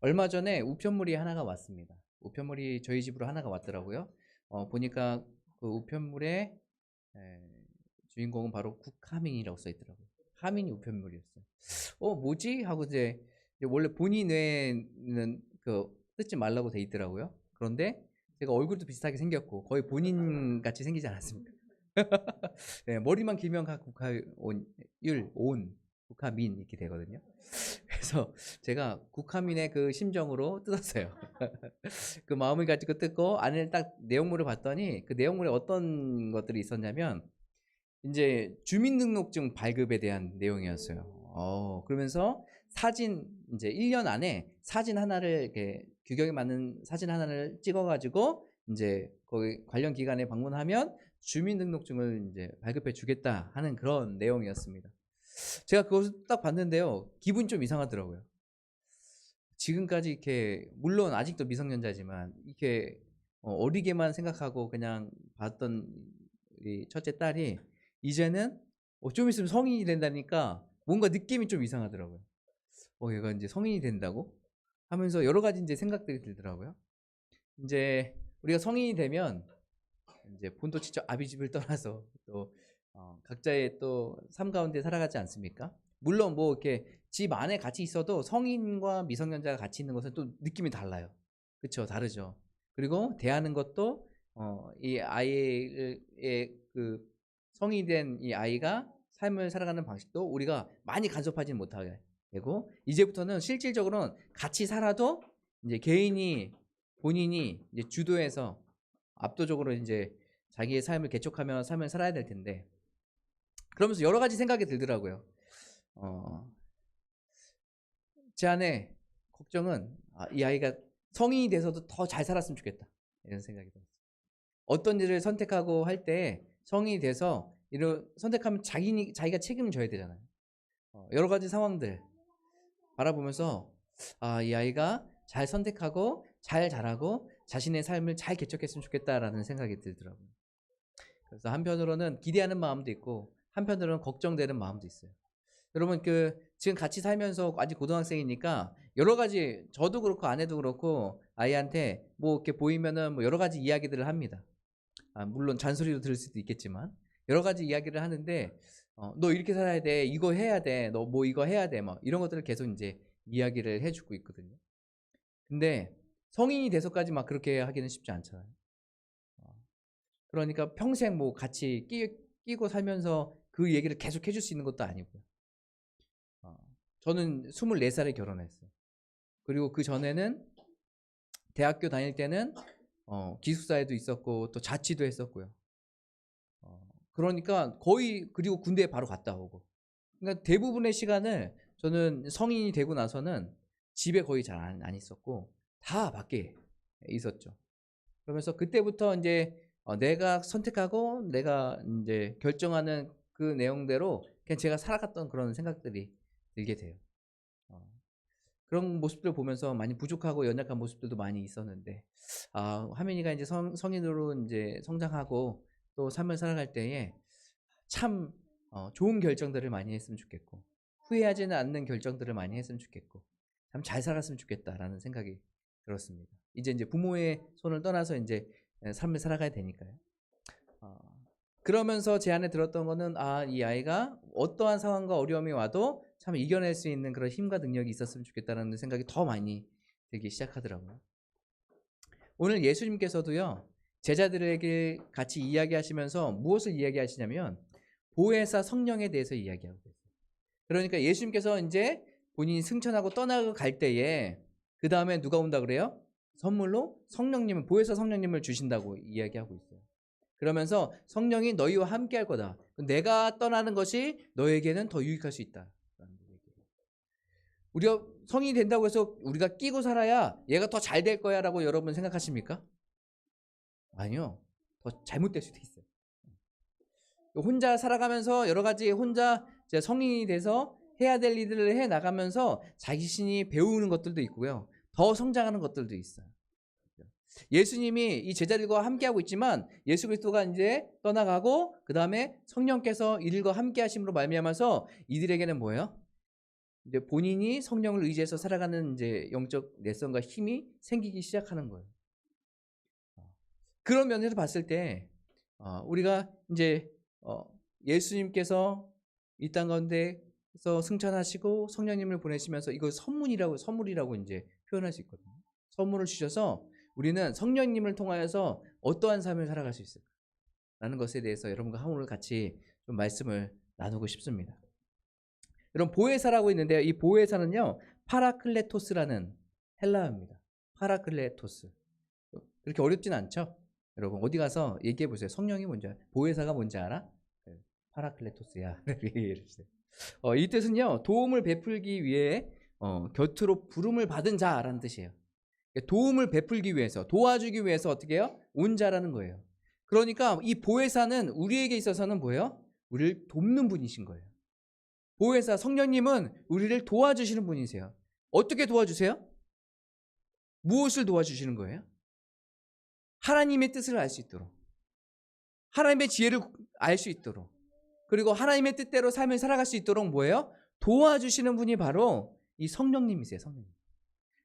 얼마 전에 우편물이 하나가 왔습니다. 우편물이 저희 집으로 하나가 왔더라고요. 보니까 그 우편물의 에, 주인공은 바로 국하민이라고 써 있더라고요. 하민이 우편물이었어요. 뭐지? 하고 이제 원래 본인 외에는 그 쓰지 말라고 돼 있더라고요. 그런데 제가 얼굴도 비슷하게 생겼고 거의 본인 같이 생기지 않았습니까? 네, 머리만 길면 각 온 국하민 이렇게 되거든요. 그래서 제가 국하민의 그 심정으로 뜯었어요. 그 마음을 가지고 뜯고 안에 딱 내용물을 봤더니 그 내용물에 어떤 것들이 있었냐면 이제 주민등록증 발급에 대한 내용이었어요. 그러면서 사진 이제 1년 안에 사진 하나를 이렇게 규격에 맞는 사진 하나를 찍어가지고 이제 거기 관련 기관에 방문하면 주민등록증을 이제 발급해 주겠다 하는 그런 내용이었습니다. 제가 그것을 딱 봤는데요, 기분이 좀 이상하더라고요. 지금까지 이렇게 물론 아직도 미성년자지만 이렇게 어리게만 생각하고 그냥 봤던 우리 첫째 딸이 이제는 좀 있으면 성인이 된다니까 뭔가 느낌이 좀 이상하더라고요. 얘가 이제 성인이 된다고 하면서 여러 가지 이제 생각들이 들더라고요. 이제 우리가 성인이 되면 이제 본토치적 아비집을 떠나서 또 각자의 또 삶 가운데 살아가지 않습니까? 물론 뭐 이렇게 집 안에 같이 있어도 성인과 미성년자가 같이 있는 것은 또 느낌이 달라요. 그렇죠, 다르죠. 그리고 대하는 것도 이 아이의 그 성인이 된 이 아이가 삶을 살아가는 방식도 우리가 많이 간섭하지는 못하게 되고, 이제부터는 실질적으로는 같이 살아도 이제 개인이 본인이 이제 주도해서 압도적으로 이제 자기의 삶을 개척하며 삶을 살아야 될 텐데, 그러면서 여러 가지 생각이 들더라고요. 제 안에 걱정은 이 아이가 성인이 돼서도 더 잘 살았으면 좋겠다 이런 생각이 들었어요. 어떤 일을 선택하고 할 때 성인이 돼서 이런 선택하면 자기가 책임을 져야 되잖아요. 여러 가지 상황들 바라보면서 이 아이가 잘 선택하고 잘 자라고 자신의 삶을 잘 개척했으면 좋겠다라는 생각이 들더라고요. 그래서 한편으로는 기대하는 마음도 있고 한편으로는 걱정되는 마음도 있어요. 여러분 지금 같이 살면서 아직 고등학생이니까 여러 가지, 저도 그렇고 아내도 그렇고 아이한테 뭐 이렇게 보이면은 뭐 여러 가지 이야기들을 합니다. 물론 잔소리도 들을 수도 있겠지만 여러 가지 이야기를 하는데 너 이렇게 살아야 돼, 이거 해야 돼, 너 뭐 이거 해야 돼, 뭐 이런 것들을 계속 이제 이야기를 해주고 있거든요. 근데 성인이 돼서까지 막 그렇게 하기는 쉽지 않잖아요. 그러니까 평생 뭐 같이 끼고 살면서 그 얘기를 계속 해줄 수 있는 것도 아니고요. 저는 24살에 결혼했어요. 그리고 그 전에는 대학교 다닐 때는 기숙사에도 있었고 또 자취도 했었고요. 그러니까 거의, 그리고 군대에 바로 갔다 오고, 그러니까 대부분의 시간을 저는 성인이 되고 나서는 집에 거의 잘 안 있었고 다 밖에 있었죠. 그러면서 그때부터 이제 내가 선택하고 내가 이제 결정하는 그 내용대로 그냥 제가 살아갔던 그런 생각들이 들게 돼요. 그런 모습들 보면서 많이 부족하고 연약한 모습들도 많이 있었는데, 하민이가 이제 성인으로 이제 성장하고 또 삶을 살아갈 때에 참 좋은 결정들을 많이 했으면 좋겠고 후회하지는 않는 결정들을 많이 했으면 좋겠고 참 잘 살았으면 좋겠다라는 생각이 들었습니다. 이제 부모의 손을 떠나서 이제 삶을 살아가야 되니까요. 그러면서 제 안에 들었던 거는 이 아이가 어떠한 상황과 어려움이 와도 참 이겨낼 수 있는 그런 힘과 능력이 있었으면 좋겠다는 생각이 더 많이 들기 시작하더라고요. 오늘 예수님께서도요, 제자들에게 같이 이야기하시면서 무엇을 이야기하시냐면 보혜사 성령에 대해서 이야기하고 있어요. 그러니까 예수님께서 이제 본인이 승천하고 떠나갈 때에 그 다음에 누가 온다 그래요? 선물로 성령님을, 보혜사 성령님을 주신다고 이야기하고 있어요. 그러면서 성령이 너희와 함께 할 거다. 내가 떠나는 것이 너에게는 더 유익할 수 있다. 우리가 성인이 된다고 해서 우리가 끼고 살아야 얘가 더 잘 될 거야 라고 여러분 생각하십니까? 아니요. 더 잘못될 수도 있어요. 혼자 살아가면서 여러 가지 혼자 성인이 돼서 해야 될 일들을 해 나가면서 자신이 배우는 것들도 있고요. 더 성장하는 것들도 있어요. 예수님이 이 제자들과 함께하고 있지만 예수 그리스도가 이제 떠나가고 그 다음에 성령께서 이들과 함께 하심으로 말미암아서 이들에게는 뭐예요? 이제 본인이 성령을 의지해서 살아가는 이제 영적 내성과 힘이 생기기 시작하는 거예요. 그런 면에서 봤을 때 우리가 이제 예수님께서 이 땅 가운데서 승천하시고 성령님을 보내시면서 이걸 선물이라고 이제 표현할 수 있거든요. 선물을 주셔서 우리는 성령님을 통하여서 어떠한 삶을 살아갈 수 있을까라는 것에 대해서 여러분과 오늘 같이 좀 말씀을 나누고 싶습니다. 여러분 보혜사라고 있는데요. 이 보혜사는요 파라클레토스라는 헬라어입니다. 파라클레토스. 그렇게 어렵진 않죠? 여러분 어디 가서 얘기해 보세요. 성령이 뭔지 알아? 보혜사가 뭔지 알아? 파라클레토스야. 이 뜻은요 도움을 베풀기 위해 곁으로 부름을 받은 자라는 뜻이에요. 도움을 베풀기 위해서, 도와주기 위해서 어떻게 해요? 온 자라는 거예요. 그러니까 이 보혜사는 우리에게 있어서는 뭐예요? 우리를 돕는 분이신 거예요. 보혜사 성령님은 우리를 도와주시는 분이세요. 어떻게 도와주세요? 무엇을 도와주시는 거예요? 하나님의 뜻을 알 수 있도록, 하나님의 지혜를 알 수 있도록, 그리고 하나님의 뜻대로 삶을 살아갈 수 있도록 뭐예요? 도와주시는 분이 바로 이 성령님이세요. 성령님.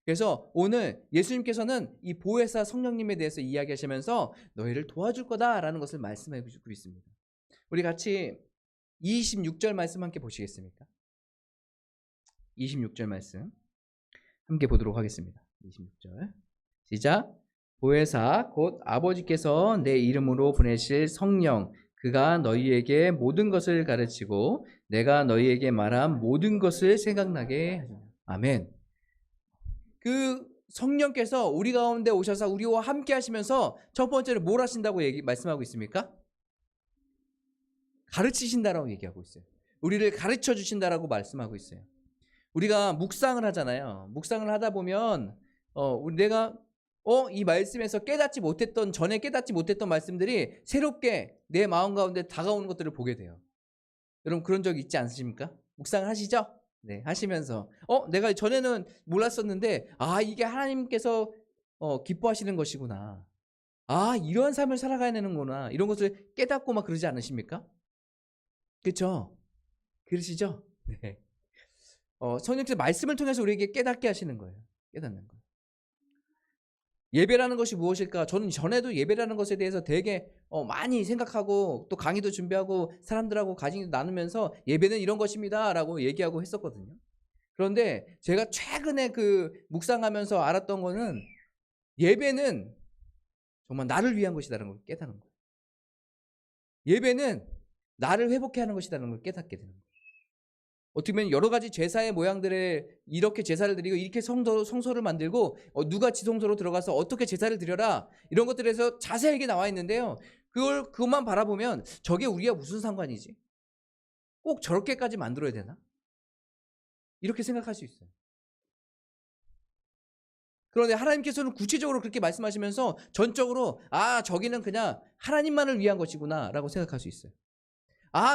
그래서 오늘 예수님께서는 이 보혜사 성령님에 대해서 이야기하시면서 너희를 도와줄 거다라는 것을 말씀해 주고 있습니다. 우리 같이 26절 말씀 함께 보시겠습니까? 26절 말씀 함께 보도록 하겠습니다. 26절 시작. 보혜사 곧 아버지께서 내 이름으로 보내실 성령 그가 너희에게 모든 것을 가르치고 내가 너희에게 말한 모든 것을 생각나게 하시라. 아멘. 그 성령께서 우리 가운데 오셔서 우리와 함께 하시면서 첫 번째로 뭘 하신다고 말씀하고 있습니까? 가르치신다라고 얘기하고 있어요. 우리를 가르쳐 주신다라고 말씀하고 있어요. 우리가 묵상을 하잖아요. 묵상을 하다 보면 내가 이 말씀에서 전에 깨닫지 못했던 말씀들이 새롭게 내 마음 가운데 다가오는 것들을 보게 돼요. 여러분 그런 적 있지 않으십니까? 묵상을 하시죠? 네, 하시면서 내가 전에는 몰랐었는데 이게 하나님께서 기뻐하시는 것이구나. 이런 삶을 살아가야 되는구나. 이런 것을 깨닫고 막 그러지 않으십니까? 그렇죠? 그러시죠? 네. 성령께서 말씀을 통해서 우리에게 깨닫게 하시는 거예요. 깨닫는 거예요. 예배라는 것이 무엇일까? 저는 전에도 예배라는 것에 대해서 되게 많이 생각하고 또 강의도 준비하고 사람들하고 가정도 나누면서 예배는 이런 것입니다 라고 얘기하고 했었거든요. 그런데 제가 최근에 그 묵상하면서 알았던 거는 예배는 정말 나를 위한 것이라는 걸 깨닫는 거예요. 예배는 나를 회복해 하는 것이라는 걸 깨닫게 되는 거예요. 어떻게 보면 여러 가지 제사의 모양들에 이렇게 제사를 드리고 이렇게 성소를 만들고 누가 지성소로 들어가서 어떻게 제사를 드려라 이런 것들에서 자세하게 나와 있는데요. 그것만 바라보면 저게 우리가 무슨 상관이지? 꼭 저렇게까지 만들어야 되나? 이렇게 생각할 수 있어요. 그런데 하나님께서는 구체적으로 그렇게 말씀하시면서 전적으로 저기는 그냥 하나님만을 위한 것이구나 라고 생각할 수 있어요.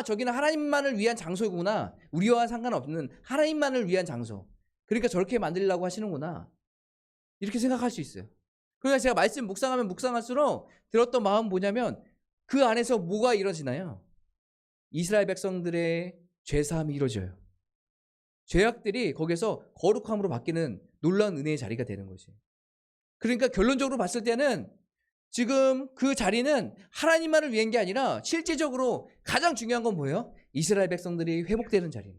저기는 하나님만을 위한 장소구나. 우리와 상관없는 하나님만을 위한 장소. 그러니까 저렇게 만들려고 하시는구나. 이렇게 생각할 수 있어요. 그러니까 제가 말씀 묵상하면 묵상할수록 들었던 마음은 뭐냐면 그 안에서 뭐가 이루어지나요? 이스라엘 백성들의 죄사함이 이루어져요. 죄악들이 거기서 거룩함으로 바뀌는 놀라운 은혜의 자리가 되는 것이에요. 그러니까 결론적으로 봤을 때는 지금 그 자리는 하나님만을 위한 게 아니라 실제적으로 가장 중요한 건 뭐예요? 이스라엘 백성들이 회복되는 자리예요.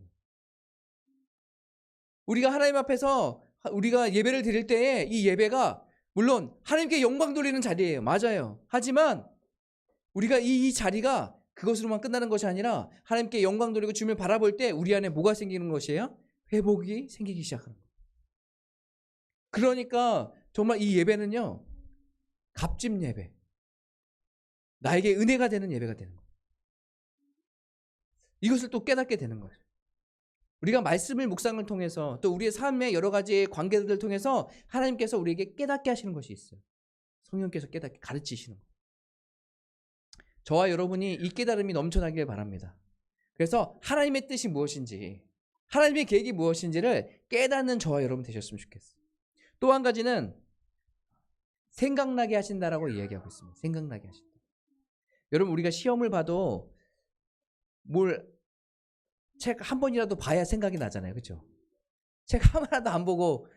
우리가 하나님 앞에서 우리가 예배를 드릴 때에 이 예배가 물론 하나님께 영광 돌리는 자리예요. 맞아요. 하지만 우리가 이 자리가 그것으로만 끝나는 것이 아니라 하나님께 영광 돌리고 주님을 바라볼 때 우리 안에 뭐가 생기는 것이에요? 회복이 생기기 시작하는 거예요. 그러니까 정말 이 예배는요. 값진 예배, 나에게 은혜가 되는 예배가 되는 거예요. 이것을 또 깨닫게 되는 거죠. 우리가 말씀을 묵상을 통해서 또 우리의 삶의 여러 가지 관계들을 통해서 하나님께서 우리에게 깨닫게 하시는 것이 있어요. 성령께서 깨닫게 가르치시는 거예요. 저와 여러분이 이 깨달음이 넘쳐나길 바랍니다. 그래서 하나님의 뜻이 무엇인지, 하나님의 계획이 무엇인지를 깨닫는 저와 여러분 되셨으면 좋겠어요. 또 한 가지는 생각나게 하신다라고 이야기하고 있습니다. 생각나게 하신다. 여러분 우리가 시험을 봐도 책 한 번이라도 봐야 생각이 나잖아요. 그렇죠? 책 하나도 안 보고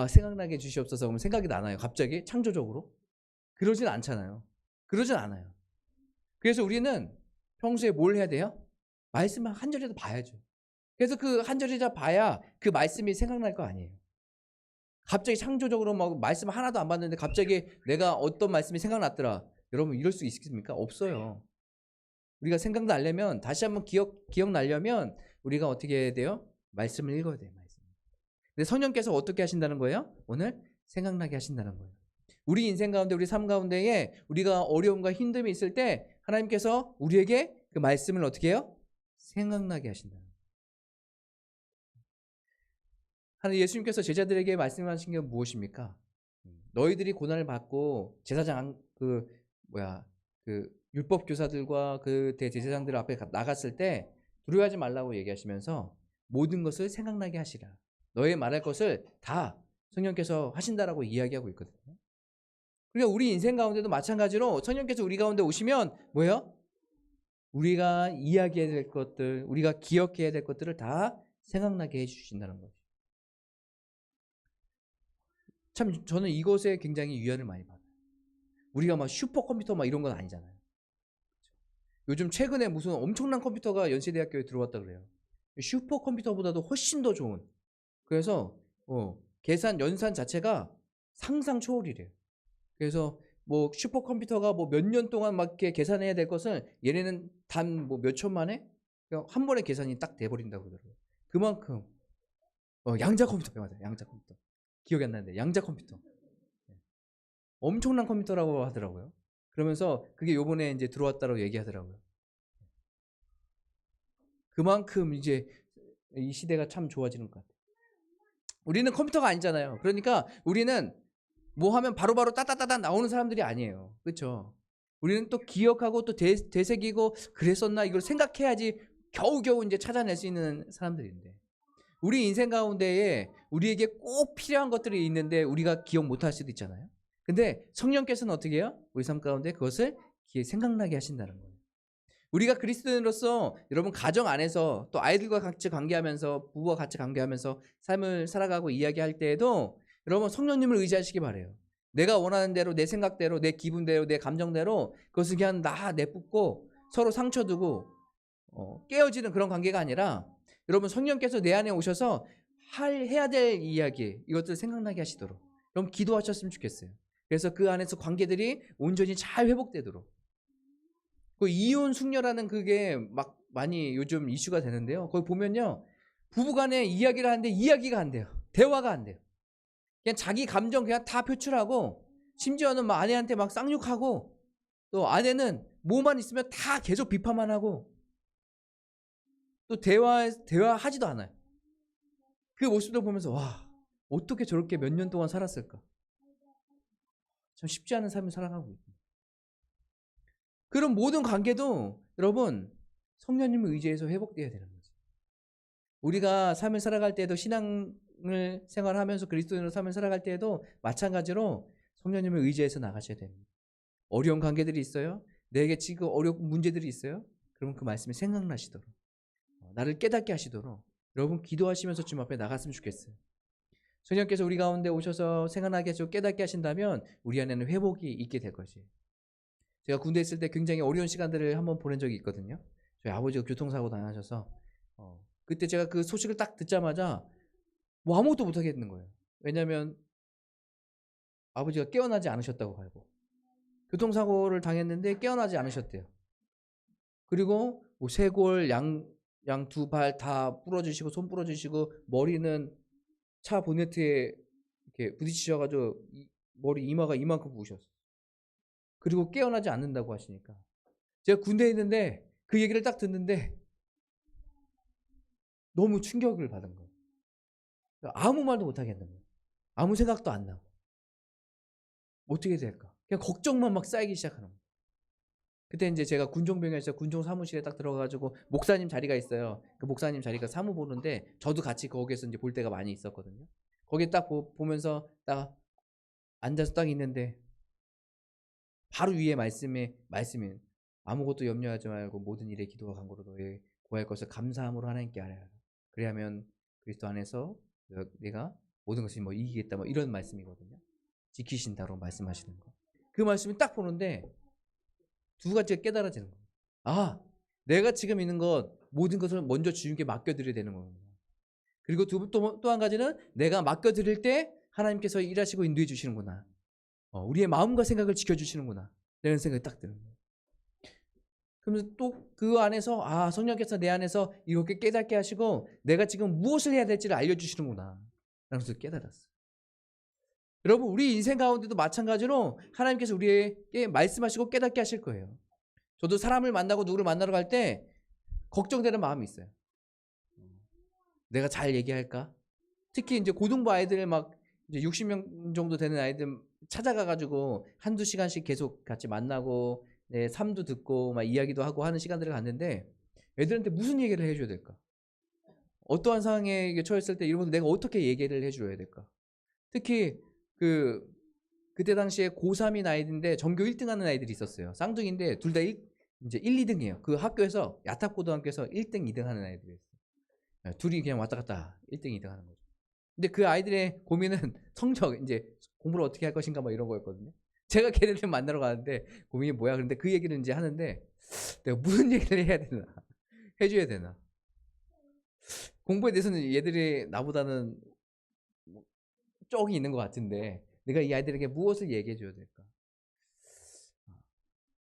생각나게 해주시옵소서 그러면 생각이 나나요? 갑자기 창조적으로? 그러진 않잖아요. 그러진 않아요. 그래서 우리는 평소에 뭘 해야 돼요? 말씀을 한 절이라도 봐야죠. 그래서 그 한 절이라도 봐야 그 말씀이 생각날 거 아니에요. 갑자기 창조적으로 막 말씀 하나도 안 봤는데 갑자기 내가 어떤 말씀이 생각났더라. 여러분 이럴 수 있습니까? 없어요. 우리가 생각나려면 다시 한번 기억나려면 우리가 어떻게 해야 돼요? 말씀을 읽어야 돼요. 말씀. 근데 성령께서 어떻게 하신다는 거예요? 오늘 생각나게 하신다는 거예요. 우리 인생 가운데 우리 삶 가운데에 우리가 어려움과 힘듦이 있을 때 하나님께서 우리에게 그 말씀을 어떻게 해요? 생각나게 하신다는 거예요. 하나님 예수님께서 제자들에게 말씀하신 게 무엇입니까? 너희들이 고난을 받고 제사장 그 율법 교사들과 그 대제사장들 앞에 나갔을 때 두려워하지 말라고 얘기하시면서 모든 것을 생각나게 하시라. 너의 말할 것을 다 성령께서 하신다라고 이야기하고 있거든요. 그러니까 우리 인생 가운데도 마찬가지로 성령께서 우리 가운데 오시면 뭐예요? 우리가 이야기해야 될 것들, 우리가 기억해야 될 것들을 다 생각나게 해주신다는 거죠. 참 저는 이것에 굉장히 위안을 많이 받아요. 우리가 막 슈퍼컴퓨터 막 이런 건 아니잖아요. 요즘 최근에 무슨 엄청난 컴퓨터가 연세대학교에 들어왔다 그래요. 슈퍼컴퓨터보다도 훨씬 더 좋은. 그래서 계산 연산 자체가 상상 초월이래요. 그래서 뭐 슈퍼컴퓨터가 뭐 몇 년 동안 막 이렇게 계산해야 될 것을 얘네는 단 뭐 몇 초 만에 그냥 한 번에 계산이 딱 돼버린다고 그러더라고요. 그만큼 양자 컴퓨터 맞아요. 양자 컴퓨터. 기억이 안 나는데 양자 컴퓨터. 엄청난 컴퓨터라고 하더라고요. 그러면서 그게 요번에 이제 들어왔다고 얘기하더라고요. 그만큼 이제 이 시대가 참 좋아지는 것 같아요. 우리는 컴퓨터가 아니잖아요. 그러니까 우리는 뭐 하면 바로바로 따따따따 나오는 사람들이 아니에요. 그렇죠? 우리는 또 기억하고 또 되새기고 그랬었나 이걸 생각해야지 겨우겨우 이제 찾아낼 수 있는 사람들인데 우리 인생 가운데에 우리에게 꼭 필요한 것들이 있는데 우리가 기억 못할 수도 있잖아요. 근데 성령께서는 어떻게 해요? 우리 삶 가운데 그것을 생각나게 하신다는 거예요. 우리가 그리스도인으로서 여러분 가정 안에서 또 아이들과 같이 관계하면서 부부와 같이 관계하면서 삶을 살아가고 이야기할 때에도 여러분 성령님을 의지하시기 바라요. 내가 원하는 대로 내 생각대로 내 기분대로 내 감정대로 그것을 그냥 내뿜고 서로 상처 두고 깨어지는 그런 관계가 아니라 여러분 성령께서 내 안에 오셔서 해야 될 이야기 이것들 생각나게 하시도록 여러분 기도하셨으면 좋겠어요. 그래서 그 안에서 관계들이 온전히 잘 회복되도록 그 이혼 숙녀라는 그게 막 많이 요즘 이슈가 되는데요. 거기 보면요. 부부간에 이야기를 하는데 이야기가 안 돼요. 대화가 안 돼요. 그냥 자기 감정 그냥 다 표출하고 심지어는 막 아내한테 막 쌍욕하고 또 아내는 뭐만 있으면 다 계속 비판만 하고 또 대화하지도 않아요. 그 모습을 보면서 와 어떻게 저렇게 몇 년 동안 살았을까. 참 쉽지 않은 삶을 살아가고 있습니다. 그런 모든 관계도 여러분 성령님을 의지해서 회복돼야 되는 거죠. 우리가 삶을 살아갈 때에도 신앙을 생활하면서 그리스도인으로 삶을 살아갈 때에도 마찬가지로 성령님을 의지해서 나가셔야 됩니다. 어려운 관계들이 있어요. 내게 지금 어려운 문제들이 있어요. 그러면 그 말씀이 생각나시도록 나를 깨닫게 하시도록 여러분 기도하시면서 주님 앞에 나갔으면 좋겠어요. 성령께서 우리 가운데 오셔서 생각나게 하시고 깨닫게 하신다면 우리 안에는 회복이 있게 될 것이에요. 제가 군대에 있을 때 굉장히 어려운 시간들을 한번 보낸 적이 있거든요. 저희 아버지가 교통사고 당하셔서 그때 제가 그 소식을 딱 듣자마자 뭐 아무것도 못하겠는 거예요. 왜냐하면 아버지가 깨어나지 않으셨다고 알고 교통사고를 당했는데 깨어나지 않으셨대요. 그리고 뭐 쇄골, 양 두 발 다 부러지시고 손 부러지시고 머리는 차 보네트에 이렇게 부딪히셔가지고 머리 이마가 이만큼 부으셨어요. 그리고 깨어나지 않는다고 하시니까 제가 군대에 있는데 그 얘기를 딱 듣는데 너무 충격을 받은 거예요. 아무 말도 못 하겠는 거예요. 아무 생각도 안 나고 어떻게 될까? 그냥 걱정만 막 쌓이기 시작하는 거예요. 그때 이제 제가 군종병에서 군종 사무실에 딱 들어가가지고 목사님 자리가 있어요. 그 목사님 자리가 사무 보는데 저도 같이 거기에서 이제 볼 때가 많이 있었거든요. 거기에 딱 보면서 딱 앉아서 딱 있는데 바로 위에 말씀이 아무것도 염려하지 말고 모든 일에 기도와 간구로 너의 구할 것을 감사함으로 하나님께 알아야 하라. 그래야면 그리스도 안에서 내가 모든 것을 뭐 이기겠다 뭐 이런 말씀이거든요. 지키신다고 말씀하시는 거. 그 말씀이 딱 보는데 두 가지가 깨달아지는 거예요. 아, 내가 지금 있는 것 모든 것을 먼저 주님께 맡겨드려야 되는 거구나. 그리고 또 한 가지는 내가 맡겨드릴 때 하나님께서 일하시고 인도해 주시는구나. 우리의 마음과 생각을 지켜주시는구나. 이런 생각이 딱 드는 거예요. 그러면서 또 그 안에서 성령께서 내 안에서 이렇게 깨닫게 하시고 내가 지금 무엇을 해야 될지를 알려주시는구나. 라면서 깨달았어요. 여러분 우리 인생 가운데도 마찬가지로 하나님께서 우리에게 말씀하시고 깨닫게 하실 거예요. 저도 사람을 만나고 누구를 만나러 갈 때 걱정되는 마음이 있어요. 내가 잘 얘기할까? 특히 이제 고등부 아이들 막 이제 60명 정도 되는 아이들 찾아가가지고 한두 시간씩 계속 같이 만나고 삶도 듣고 막 이야기도 하고 하는 시간들을 갖는데 애들한테 무슨 얘기를 해줘야 될까? 어떠한 상황에 처했을 때 이런 것도 내가 어떻게 얘기를 해줘야 될까? 특히 그때 당시에 고3인 아이들인데 전교 1등 하는 아이들이 있었어요. 쌍둥이인데 둘 다 이제 1, 2등이에요. 그 학교에서 야탑고등학교에서 1등, 2등 하는 아이들이었어요. 둘이 그냥 왔다 갔다 1등, 2등 하는 거죠. 근데 그 아이들의 고민은 성적, 이제 공부를 어떻게 할 것인가 뭐 이런 거였거든요. 제가 걔네들 만나러 가는데 고민이 뭐야? 그런데 그 얘기를 이제 하는데 내가 무슨 얘기를 해야 되나? 해줘야 되나? 공부에 대해서는 얘들이 나보다는 쪽이 있는 것 같은데 내가 이 아이들에게 무엇을 얘기해 줘야 될까?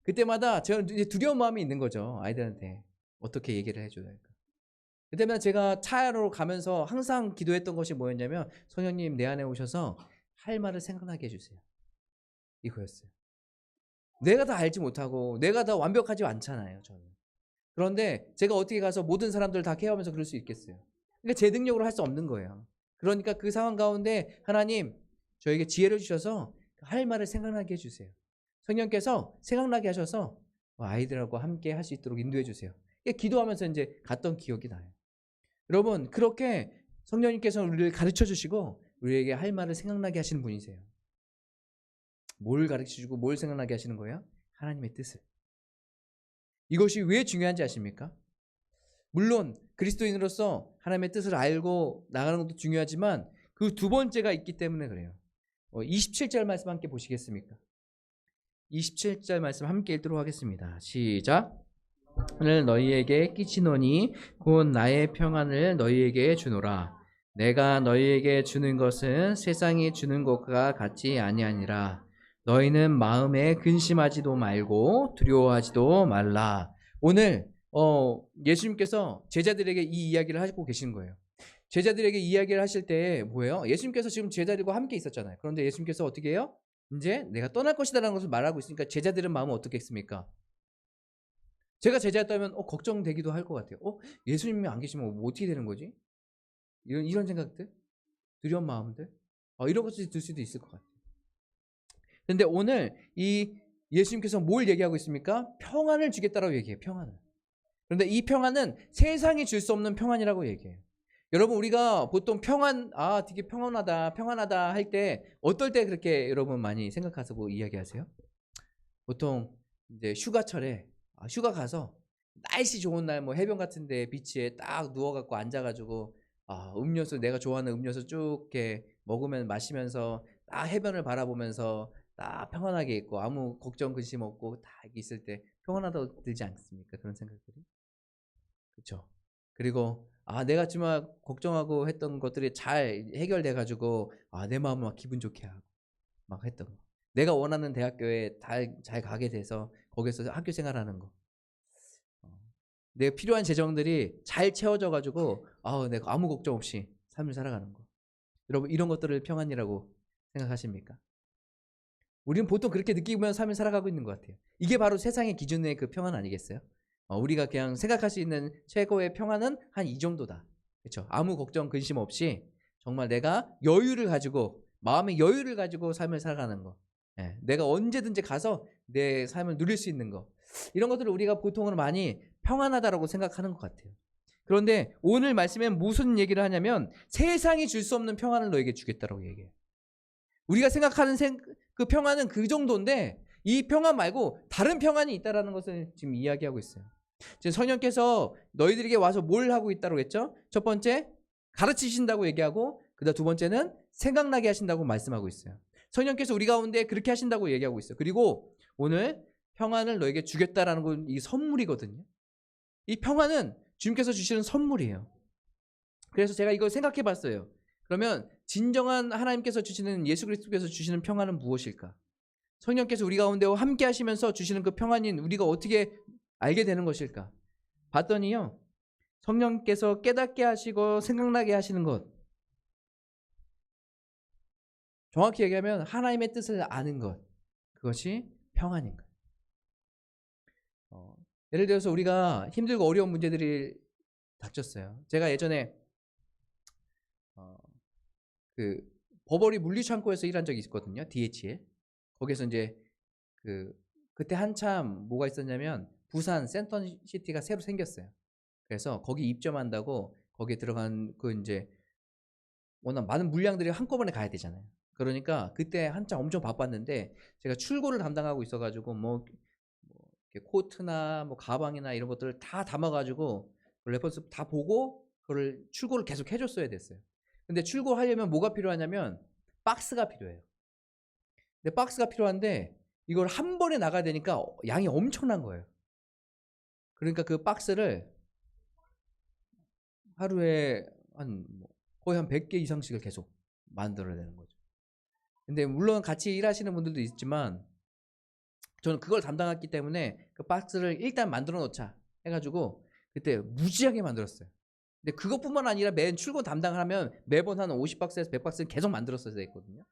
그때마다 제가 이제 두려운 마음이 있는 거죠. 아이들한테 어떻게 얘기를 해줘야 될까? 그때마다 제가 차로 가면서 항상 기도했던 것이 뭐였냐면 성령님 내 안에 오셔서 할 말을 생각나게 해주세요. 이거였어요. 내가 다 알지 못하고 내가 다 완벽하지 않잖아요. 저는. 그런데 제가 어떻게 가서 모든 사람들 다 케어하면서 그럴 수 있겠어요. 그러니까 제 능력으로 할 수 없는 거예요. 그러니까 그 상황 가운데 하나님 저에게 지혜를 주셔서 할 말을 생각나게 해주세요. 성령께서 생각나게 하셔서 아이들하고 함께 할 수 있도록 인도해 주세요. 기도하면서 이제 갔던 기억이 나요. 여러분 그렇게 성령님께서 우리를 가르쳐 주시고 우리에게 할 말을 생각나게 하시는 분이세요. 뭘 가르쳐 주고 뭘 생각나게 하시는 거예요? 하나님의 뜻을. 이것이 왜 중요한지 아십니까? 물론 그리스도인으로서 하나님의 뜻을 알고 나가는 것도 중요하지만 그 두 번째가 있기 때문에 그래요. 27절 말씀 함께 보시겠습니까? 27절 말씀 함께 읽도록 하겠습니다. 시작. 평안을 너희에게 끼치노니 곧 나의 평안을 너희에게 주노라. 내가 너희에게 주는 것은 세상이 주는 것과 같지 아니하니라. 너희는 마음에 근심하지도 말고 두려워하지도 말라. 오늘 예수님께서 제자들에게 이 이야기를 하고 계시는 거예요. 제자들에게 이야기를 하실 때 뭐예요? 예수님께서 지금 제자들과 함께 있었잖아요. 그런데 예수님께서 어떻게 해요? 이제 내가 떠날 것이다라는 것을 말하고 있으니까 제자들은 마음은 어떻게 했습니까? 제가 제자였다면 걱정되기도 할 것 같아요. 예수님이 안 계시면 뭐 어떻게 되는 거지? 이런 생각들, 두려운 마음들, 이런 것들이 들 수도 있을 것 같아요. 그런데 오늘 이 예수님께서 뭘 얘기하고 있습니까? 평안을 주겠다라고 얘기해요. 평안을. 그런데 이 평안은 세상이 줄 수 없는 평안이라고 얘기해요. 여러분 우리가 보통 되게 평안하다 할 때 어떨 때 그렇게 여러분 많이 생각하시고 이야기하세요? 보통 이제 휴가철에 휴가 가서 날씨 좋은 날 뭐 해변 같은데 비치에 딱 누워갖고 앉아가지고 음료수 내가 좋아하는 음료수 쭉 이렇게 마시면서 딱 해변을 바라보면서 딱 평안하게 있고 아무 걱정 근심 없고 딱 있을 때 평안하다고 들지 않습니까? 그런 생각들이. 그렇죠. 그리고 내가 정말 걱정하고 했던 것들이 잘 해결돼 가지고 내 마음을 막 기분 좋게 하고 막 했던 거. 내가 원하는 대학교에 잘 가게 돼서 거기서 학교 생활하는 거. 내가 필요한 재정들이 잘 채워져 가지고 내가 아무 걱정 없이 삶을 살아가는 거. 여러분 이런 것들을 평안이라고 생각하십니까? 우리는 보통 그렇게 느끼면 삶을 살아가고 있는 것 같아요. 이게 바로 세상의 기준의 그 평안 아니겠어요? 우리가 그냥 생각할 수 있는 최고의 평안은 한 이 정도다. 그렇죠? 아무 걱정 근심 없이 정말 내가 여유를 가지고 마음의 여유를 가지고 삶을 살아가는 거. 내가 언제든지 가서 내 삶을 누릴 수 있는 거. 이런 것들을 우리가 보통은 많이 평안하다라고 생각하는 것 같아요. 그런데 오늘 말씀엔 무슨 얘기를 하냐면 세상이 줄 수 없는 평안을 너에게 주겠다라고 얘기해요. 우리가 생각하는 그 평안은 그 정도인데 이 평안 말고 다른 평안이 있다라는 것을 지금 이야기하고 있어요. 지금 성령께서 너희들에게 와서 뭘 하고 있다고 했죠? 첫 번째 가르치신다고 얘기하고 그다음 두 번째는 생각나게 하신다고 말씀하고 있어요. 성령께서 우리 가운데 그렇게 하신다고 얘기하고 있어요. 그리고 오늘 평안을 너에게 주겠다라는 건 이 선물이거든요. 이 평안은 주님께서 주시는 선물이에요. 그래서 제가 이걸 생각해 봤어요. 그러면 진정한 하나님께서 주시는, 예수 그리스도께서 주시는 평안은 무엇일까? 성령께서 우리 가운데 함께 하시면서 주시는 그 평안인 우리가 어떻게 알게 되는 것일까? 봤더니요, 성령께서 깨닫게 하시고 생각나게 하시는 것, 정확히 얘기하면 하나님의 뜻을 아는 것, 그것이 평안인 거예요. 예를 들어서 우리가 힘들고 어려운 문제들이 닥쳤어요. 제가 예전에 그 버버리 물류창고에서 일한 적이 있거든요. DHL. 거기서 이제 그때 한참 뭐가 있었냐면 부산 센터시티가 새로 생겼어요. 그래서 거기 입점한다고 거기에 들어간 그 이제 워낙 많은 물량들이 한꺼번에 가야 되잖아요. 그러니까 그때 한참 엄청 바빴는데 제가 출고를 담당하고 있어가지고 뭐 코트나 뭐 가방이나 이런 것들을 다 담아가지고 레퍼런스 다 보고 그걸 출고를 계속 해줬어야 됐어요. 근데 출고하려면 뭐가 필요하냐면 박스가 필요해요. 근데 박스가 필요한데 이걸 한 번에 나가야 되니까 양이 엄청난 거예요. 그러니까 그 박스를 하루에 거의 한 100개 이상씩을 계속 만들어야 되는 거죠. 근데 물론 같이 일하시는 분들도 있지만 저는 그걸 담당했기 때문에 그 박스를 일단 만들어 놓자 해가지고 그때 무지하게 만들었어요. 근데 그것뿐만 아니라 매번 출고 담당을 하면 매번 한 50박스에서 100박스는 계속 만들었어야 됐거든요.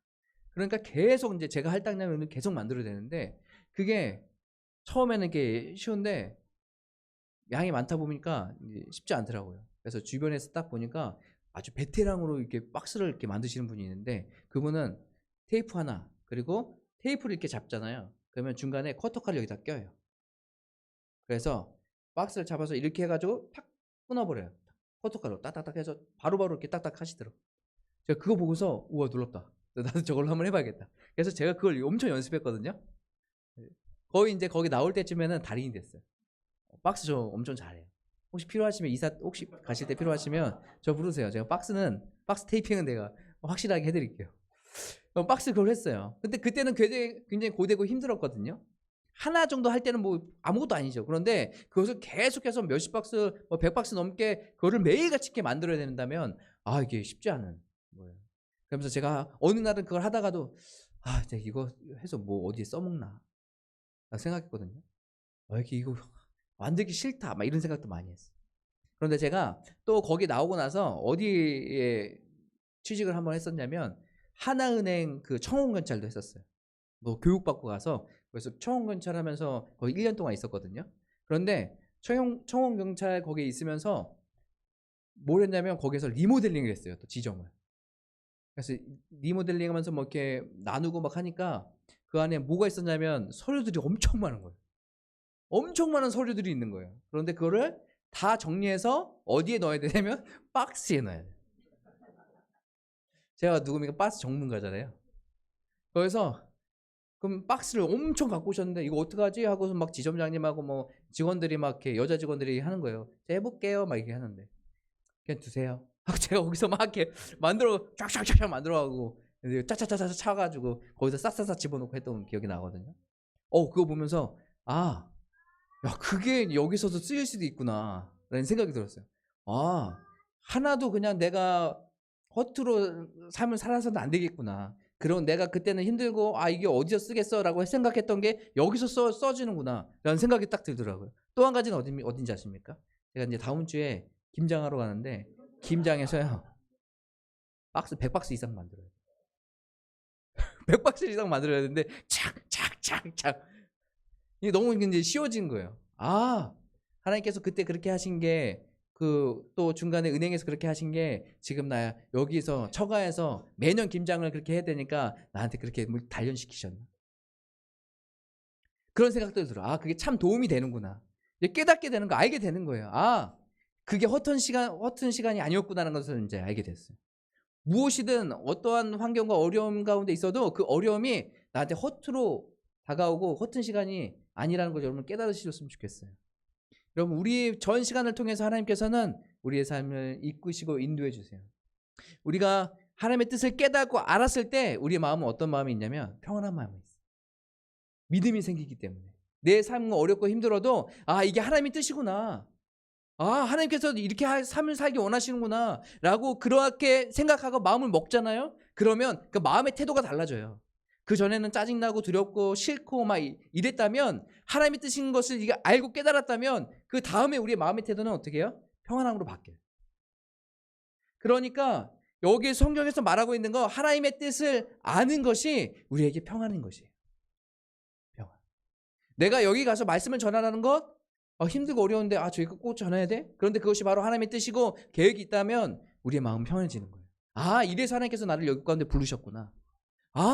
그러니까 계속 이제 제가 할당량을 계속 만들어야 되는데 그게 처음에는 이게 쉬운데 양이 많다 보니까 쉽지 않더라고요. 그래서 주변에서 딱 보니까 아주 베테랑으로 이렇게 박스를 이렇게 만드시는 분이 있는데 그분은 테이프 하나 그리고 테이프를 이렇게 잡잖아요. 그러면 중간에 커터칼을 여기다 껴요. 그래서 박스를 잡아서 이렇게 해가지고 탁 끊어버려요. 커터칼로 딱딱딱 해서 바로바로 이렇게 딱딱 하시더라고요. 제가 그거 보고서 우와 놀랍다. 나도 저걸로 한번 해봐야겠다. 그래서 제가 그걸 엄청 연습했거든요. 거의 이제 거기 나올 때쯤에는 달인이 됐어요. 박스 저 엄청 잘해요. 혹시 필요하시면 혹시 가실 때 필요하시면 저 부르세요. 제가 박스 테이핑은 내가 확실하게 해드릴게요. 박스 그걸 했어요. 근데 그때는 굉장히 고되고 힘들었거든요. 하나 정도 할 때는 뭐 아무것도 아니죠. 그런데 그것을 계속해서 몇십 박스, 뭐 100박스 넘게 그거를 매일같이 이렇게 만들어야 된다면 이게 쉽지 않은 거예요. 그러면서 제가 어느 날은 그걸 하다가도 제가 이거 해서 뭐 어디에 써먹나 생각했거든요. 이거 만들기 싫다 막 이런 생각도 많이 했어요. 그런데 제가 또 거기 나오고 나서 어디에 취직을 한번 했었냐면 하나은행 그 청원경찰도 했었어요. 뭐 교육받고 가서 그래서 청원경찰 하면서 거의 1년 동안 있었거든요. 그런데 청원경찰 거기에 있으면서 뭘 했냐면 거기서 리모델링을 했어요. 또 지점을. 그래서 리모델링 하면서 뭐 이렇게 나누고 막 하니까 그 안에 뭐가 있었냐면 서류들이 엄청 많은 거예요. 엄청 많은 서류들이 있는 거예요. 그런데 그거를 다 정리해서 어디에 넣어야 되냐면 박스에 넣어야 돼요. 제가 누굽니까? 박스 전문가잖아요. 그래서 그럼 박스를 엄청 갖고 오셨는데 이거 어떡하지? 하고서 막 지점장님하고 뭐 직원들이 막 이렇게 여자 직원들이 하는 거예요. 제가 해볼게요. 막 이렇게 하는데 그냥 두세요. 하고 제가 거기서 막 이렇게 만들어 쫙쫙쫙 만들어가고 짜짜짜짜 차가지고 거기서 싹싹싹 집어넣고 했던 기억이 나거든요. 그거 보면서 그게 여기서도 쓰일 수도 있구나 라는 생각이 들었어요. 하나도 그냥 내가 허투루 삶을 살아서는 안 되겠구나. 그럼 내가 그때는 힘들고 이게 어디서 쓰겠어 라고 생각했던 게 여기서 써지는구나 라는 생각이 딱 들더라고요. 또 한 가지는 어딘지 아십니까? 제가 이제 다음 주에 김장하러 가는데 김장에서요 박스 100박스 이상 만들어요. 100박스 이상 만들어야 되는데 착착착착 이게 너무 이제 쉬워진 거예요. 하나님께서 그때 그렇게 하신 게 또 중간에 은행에서 그렇게 하신 게 지금 나 여기서 처가에서 매년 김장을 그렇게 해야 되니까 나한테 그렇게 단련시키셨나 그런 생각도 들어. 그게 참 도움이 되는구나. 깨닫게 되는 거 알게 되는 거예요. 그게 허튼 시간이 아니었구나라는 것을 이제 알게 됐어요. 무엇이든 어떠한 환경과 어려움 가운데 있어도 그 어려움이 나한테 허투루 다가오고 허튼 시간이 아니라는 걸 여러분 깨달으셨으면 좋겠어요. 여러분 우리 전 시간을 통해서 하나님께서는 우리의 삶을 이끄시고 인도해 주세요. 우리가 하나님의 뜻을 깨닫고 알았을 때 우리의 마음은 어떤 마음이 있냐면 평안한 마음이 있어요. 믿음이 생기기 때문에 내 삶은 어렵고 힘들어도 이게 하나님의 뜻이구나. 하나님께서 이렇게 삶을 살기 원하시는구나 라고 그렇게 생각하고 마음을 먹잖아요. 그러면 그 마음의 태도가 달라져요. 그전에는 짜증나고 두렵고 싫고 막 이랬다면 하나님의 뜻인 것을 알고 깨달았다면 그 다음에 우리의 마음의 태도는 어떻게 해요? 평안함으로 바뀌어요. 그러니까 여기 성경에서 말하고 있는 거 하나님의 뜻을 아는 것이 우리에게 평안인 것이에요. 평안. 내가 여기 가서 말씀을 전하라는 것 힘들고 어려운데 저희 꼭 전해야 돼? 그런데 그것이 바로 하나님의 뜻이고 계획이 있다면 우리의 마음은 평안해지는 거예요. 이래서 하나님께서 나를 여기 가운데 부르셨구나.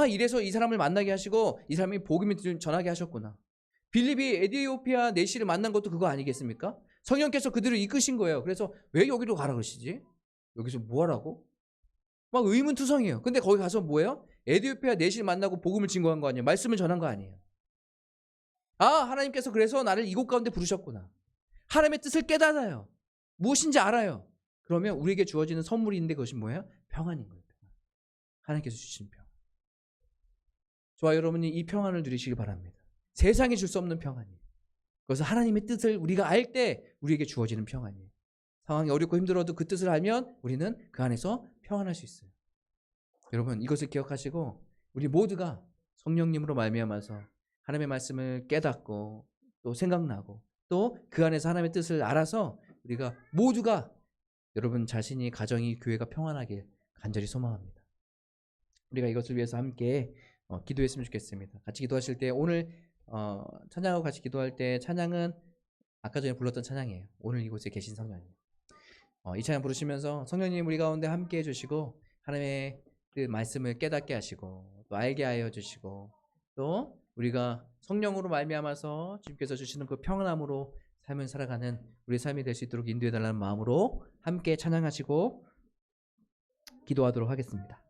이래서 이 사람을 만나게 하시고 이 사람이 복음을 전하게 하셨구나. 빌립이 에티오피아 내시를 만난 것도 그거 아니겠습니까? 성령께서 그들을 이끄신 거예요. 그래서 왜 여기로 가라 그러시지? 여기서 뭐 하라고? 막 의문투성이에요. 근데 거기 가서 뭐예요? 에티오피아 내시를 만나고 복음을 증거한 거 아니에요? 말씀을 전한 거 아니에요? 하나님께서 그래서 나를 이곳 가운데 부르셨구나. 하나님의 뜻을 깨달아요. 무엇인지 알아요. 그러면 우리에게 주어지는 선물이 있는데 그것이 뭐예요? 평안인 거예요. 하나님께서 주신 평안. 저와 여러분이 이 평안을 누리시길 바랍니다. 세상에 줄 수 없는 평안이에요. 그래서 하나님의 뜻을 우리가 알 때 우리에게 주어지는 평안이에요. 상황이 어렵고 힘들어도 그 뜻을 알면 우리는 그 안에서 평안할 수 있어요. 여러분 이것을 기억하시고 우리 모두가 성령님으로 말미암아서 하나님의 말씀을 깨닫고 또 생각나고 또 그 안에서 하나님의 뜻을 알아서 우리가 모두가 여러분 자신이 가정이 교회가 평안하길 간절히 소망합니다. 우리가 이것을 위해서 함께 기도했으면 좋겠습니다. 같이 기도하실 때 오늘 찬양하고 같이 기도할 때 찬양은 아까 전에 불렀던 찬양이에요. 오늘 이곳에 계신 성령님. 이 찬양 부르시면서 성령님 우리 가운데 함께 해주시고 하나님의 그 말씀을 깨닫게 하시고 또 알게 하여 주시고 또 우리가 성령으로 말미암아서 주님께서 주시는 그 평안함으로 삶을 살아가는 우리 삶이 될 수 있도록 인도해달라는 마음으로 함께 찬양하시고 기도하도록 하겠습니다.